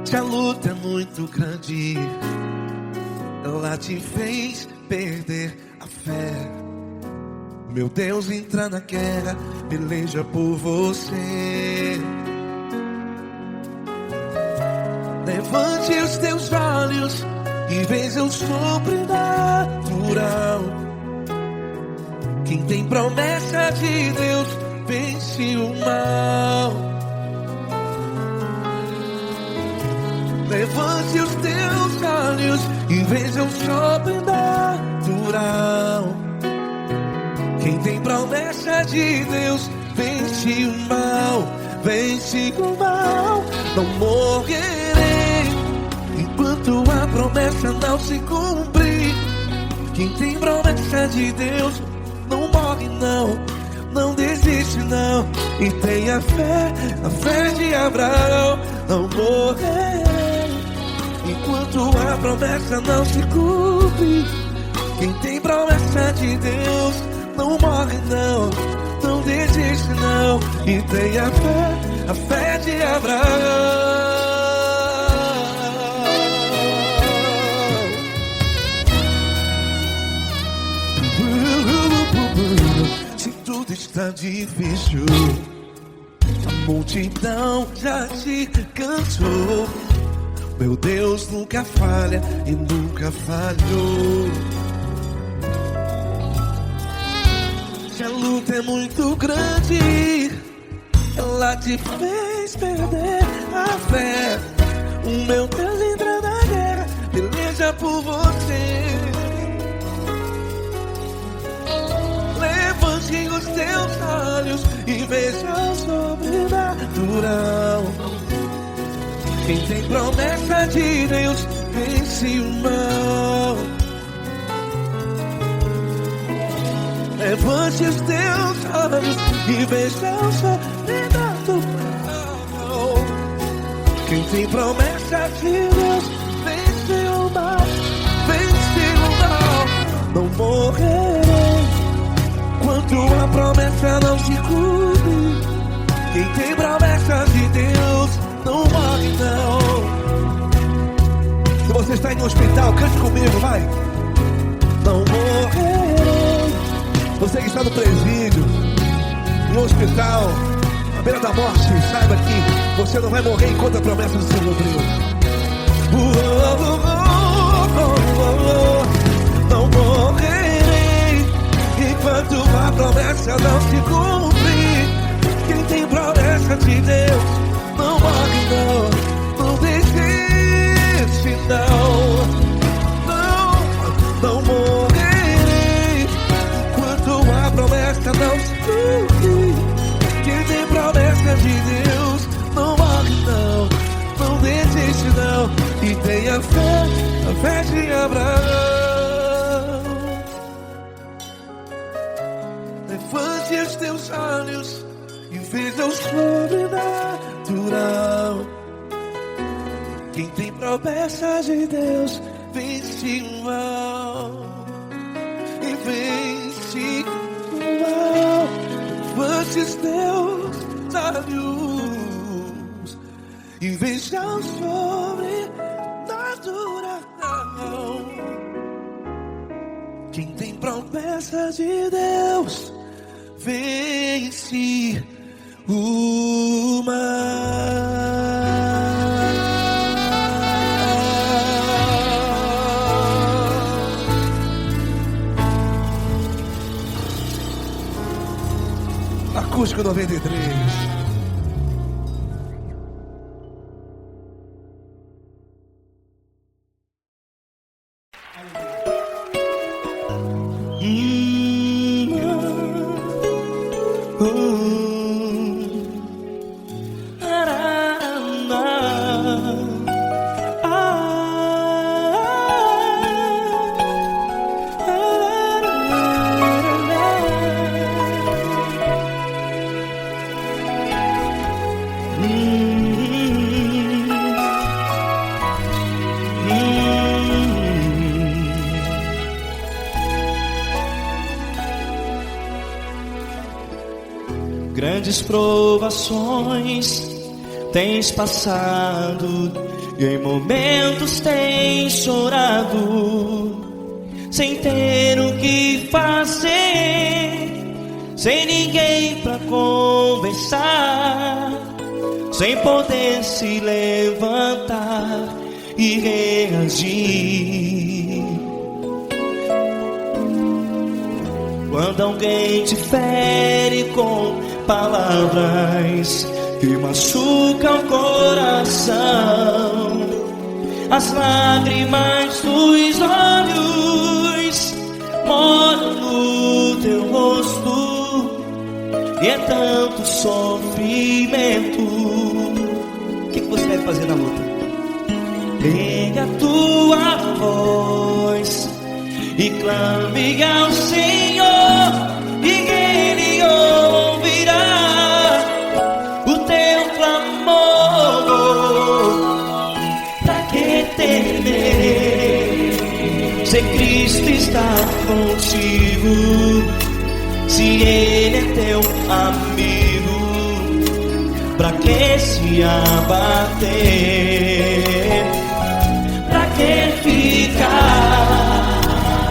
Se a luta é muito grande, ela te fez perder a fé. Meu Deus entra na guerra, peleja por você. Levante os teus olhos e veja o sobrenatural. Quem tem promessa de Deus vence o mal. Levante os teus olhos e veja o sobrenatural. Quem tem promessa de Deus vence o mal. Vence o mal. Não morrerei enquanto a promessa não se cumprir. Quem tem promessa de Deus não morre não, não desiste não. E tenha a fé de Abraão. Não morrerei enquanto a promessa não se cumpre. Quem tem promessa de Deus não morre não, não desiste não. E tenha a fé de Abraão. Se tudo está difícil, a multidão já te cansou. Meu Deus nunca falha e nunca falhou. Se a luta é muito grande, ela te fez perder a fé. O meu Deus entra na guerra, peleja por você. Levante os teus olhos e veja o sobrenatural. Quem tem promessa de Deus vence o mal. Levante os teus olhos e veja o sobrenatural. Quem tem promessa de Deus vence o mal. Vence o mal. Não morrerei enquanto a promessa não se cumpre. Quem tem promessa de Deus não morre não. Se você está em um hospital, cante comigo, vai. Não morrerei. Você que está no presídio, no hospital, à beira da morte, saiba que você não vai morrer enquanto a promessa não se cumpriu. Não morrerei enquanto a promessa não se cumprir. Quem tem promessa de Deus não morre não, não desiste não. Não morrerei enquanto a promessa não se cumprir. Quem tem promessa de Deus não morre não, não desiste não. E tenha a fé de Abraão. Levante os teus olhos e veja o sobrenatural. Quem tem promessa de Deus vence o mal. E vence o mal. Levante os teus olhos e veja o sobrenatural. Quem tem promessa de Deus vence o mal. Acústico 93. Grandes provações tens passado e em momentos tens chorado, sem ter o que fazer, sem ninguém pra conversar, sem poder se levantar e reagir. Quando alguém te fere com palavras que machucam o coração, as lágrimas dos olhos molham no teu rosto, e é tanto sofrimento. O que você deve fazer na luta? Pega a tua voz e clame ao Senhor, e Ele ouvirá o teu clamor. Pra que temer, se Cristo está contigo, se Ele é teu amigo? Pra que se abater? Pra que ficar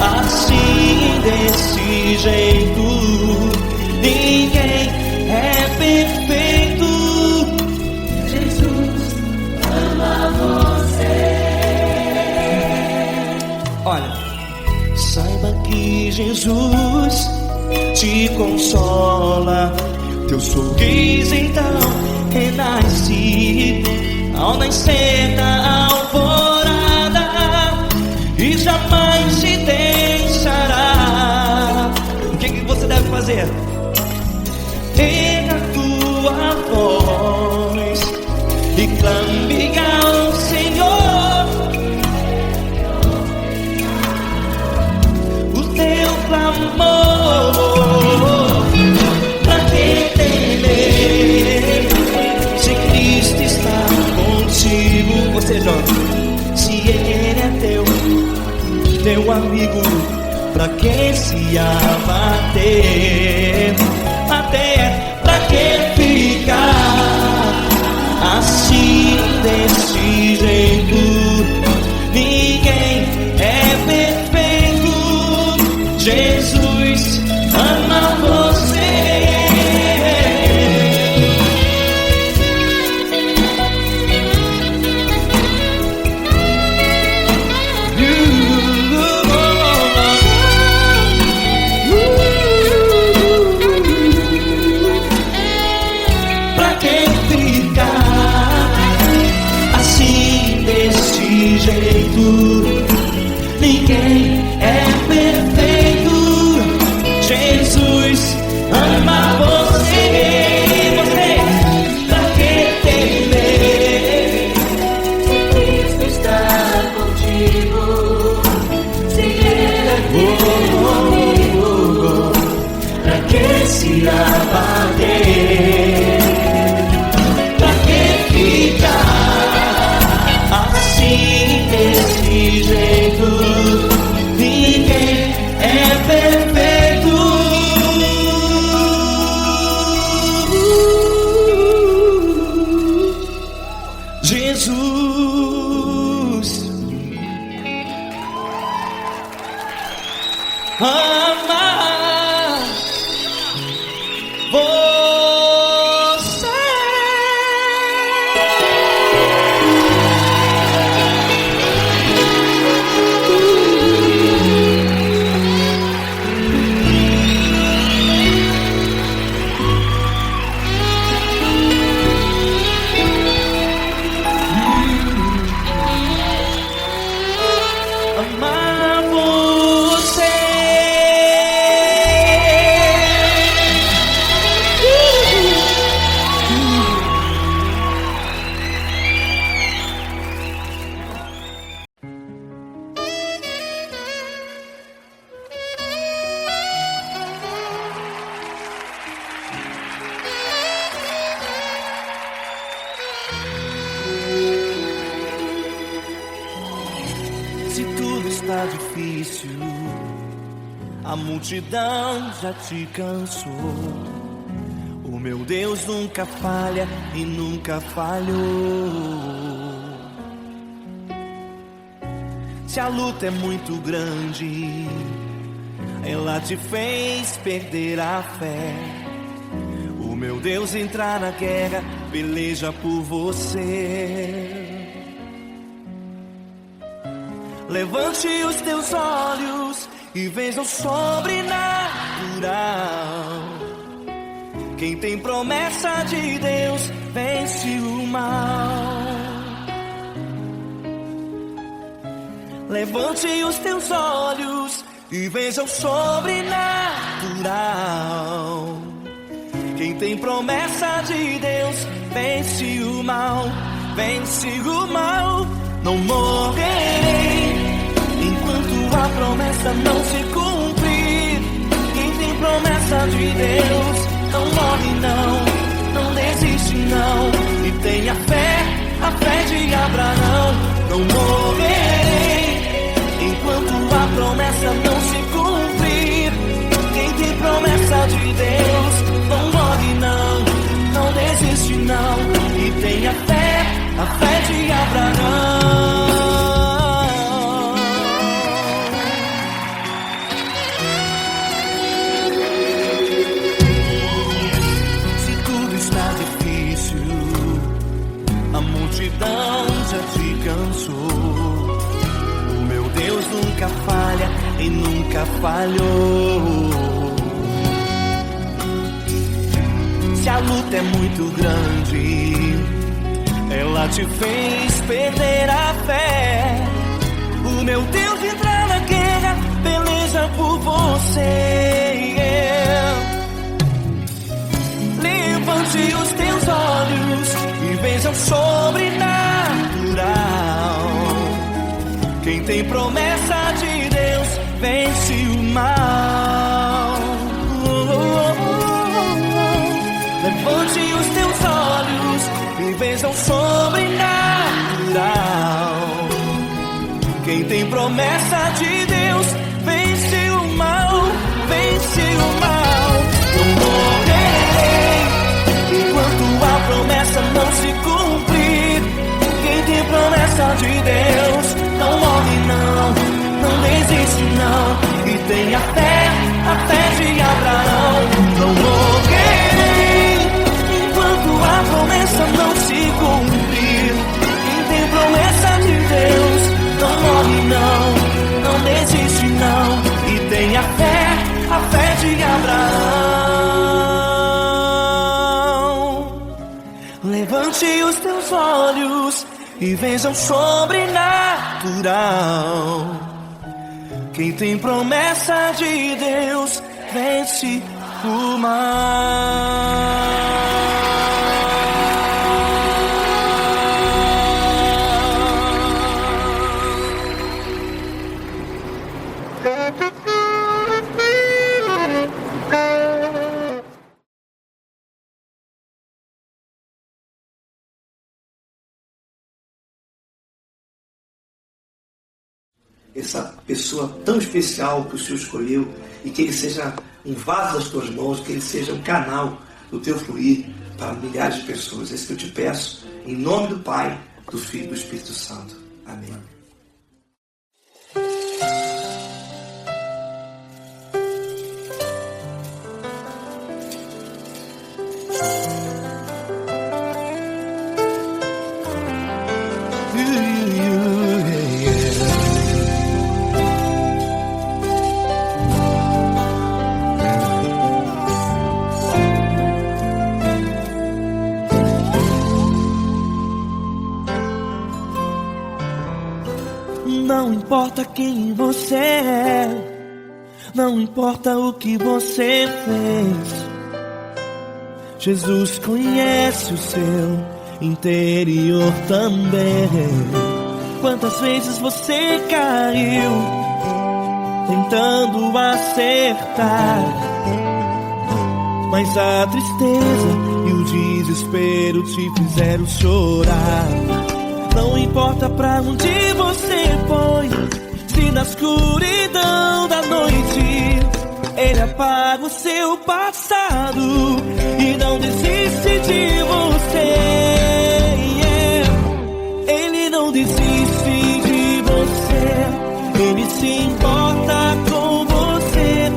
assim, desse jeito? Ninguém é perfeito. Jesus ama você. Olha, saiba que Jesus te consola, teu sorriso então renasce ao nascer da alvorada, e jamais te deixará. O que você deve fazer? Pega a tua voz e clame ao Senhor, o teu clamor. Pra que temer, se Cristo está contigo? Você joga. Se Ele é teu amigo, pra que se abater? Até pra que ficar assim, desse jeito? Ninguém é perfeito. Jesus ama você. Ninguém é perfeito. Jesus ama você. Você, pra que temer, Se Cristo está contigo, se Ele é teu amigo, pra que se abater? Pra que ficar assim, desse jeito? Ninguém é perfeito. Jesus ama você. amar você. Se tudo está difícil, a multidão já te cansou. O meu Deus nunca falha e nunca falhou. Se a luta é muito grande, ela te fez perder a fé. O meu Deus entrar na guerra, peleja por você. Levante os teus olhos e veja o sobrenatural. Quem tem promessa de Deus vence o mal. Levante os teus olhos e veja o sobrenatural. Quem tem promessa de Deus vence o mal. Vence o mal. Não morrerei enquanto a promessa não se cumprir. Quem tem promessa de Deus não morre não desiste não. E tenha fé, a fé de Abraão. Não morrerei enquanto a promessa não se cumprir. Quem tem promessa de Deus não morre não desiste não. E tenha fé, a fé de Abraão. Se tudo está difícil, a multidão já te cansou. O meu Deus nunca falha e nunca falhou. Se a luta é muito grande, ela te fez perder a fé. O meu Deus entra na guerra, peleja por você. Levante os teus olhos e veja o sobrenatural. Quem tem promessa de Deus vence o mal. Levante os teus olhos e veja o sobrenatural. Quem tem promessa de Deus vence o mal, vence o mal. Não morrerei enquanto a promessa não se cumprir. Quem tem promessa de Deus não morre não desiste não. E tenha fé, a fé de Abraão. Não morrerei enquanto a promessa não se cumprir. Quem tem promessa de Deus não morre não desiste não. E tenha fé, a fé de Abraão. Levante os teus olhos e veja o sobrenatural. Quem tem promessa de Deus vence o mal. Essa pessoa tão especial que o Senhor escolheu, e que ele seja um vaso das tuas mãos, que ele seja um canal do teu fluir para milhares de pessoas. É isso que eu te peço, em nome do Pai, do Filho e do Espírito Santo. Amém. importa quem você é, não importa o que você fez, Jesus conhece o seu interior também. Quantas vezes você caiu tentando acertar, mas a tristeza e o desespero te fizeram chorar. Não importa pra onde você foi, se na escuridão da noite Ele apaga o seu passado e não desiste de você. Ele não desiste de você, Ele se importa com você,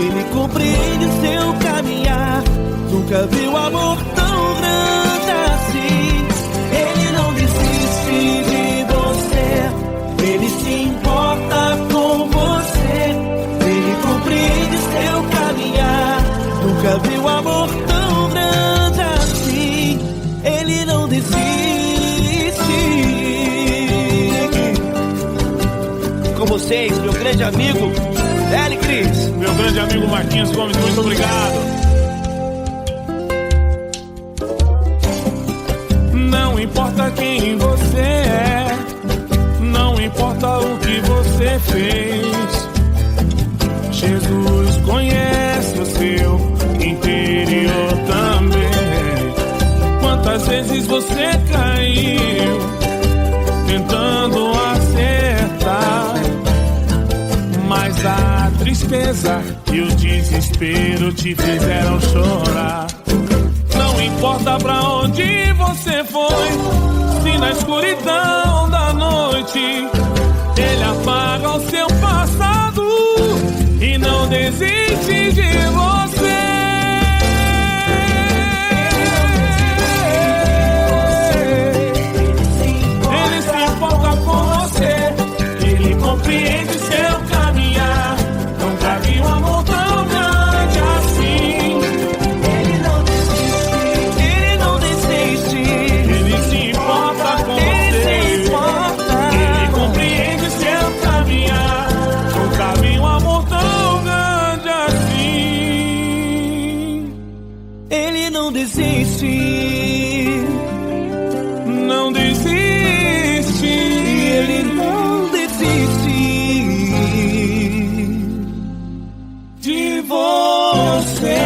Ele compreende seu caminhar. Nunca viu amor tão grande assim. Ele não desiste de você, Ele se importa com você, Ele compreende seu caminhar. Nunca viu amor tão grande assim. Ele não desiste. Com vocês, meu grande amigo L. Cris. Meu grande amigo Marquinhos Gomes, muito obrigado. Não importa quem você é, não importa o que você fez, Jesus conhece o seu interior também. Quantas vezes você caiu tentando acertar, mas a tristeza e o desespero te fizeram chorar. Não importa pra onde você foi, se na escuridão da noite Ele apaga o seu passado e não desiste de você. Ele se importa com você, Ele compreende seu caminhar. Nunca vi um amor tão grande assim. Ele não desiste, Ele se importa com você, Ele compreende seu caminhar. Nunca vi um amor tão grande assim. Ele não desiste, não desiste, Ele não desiste de você.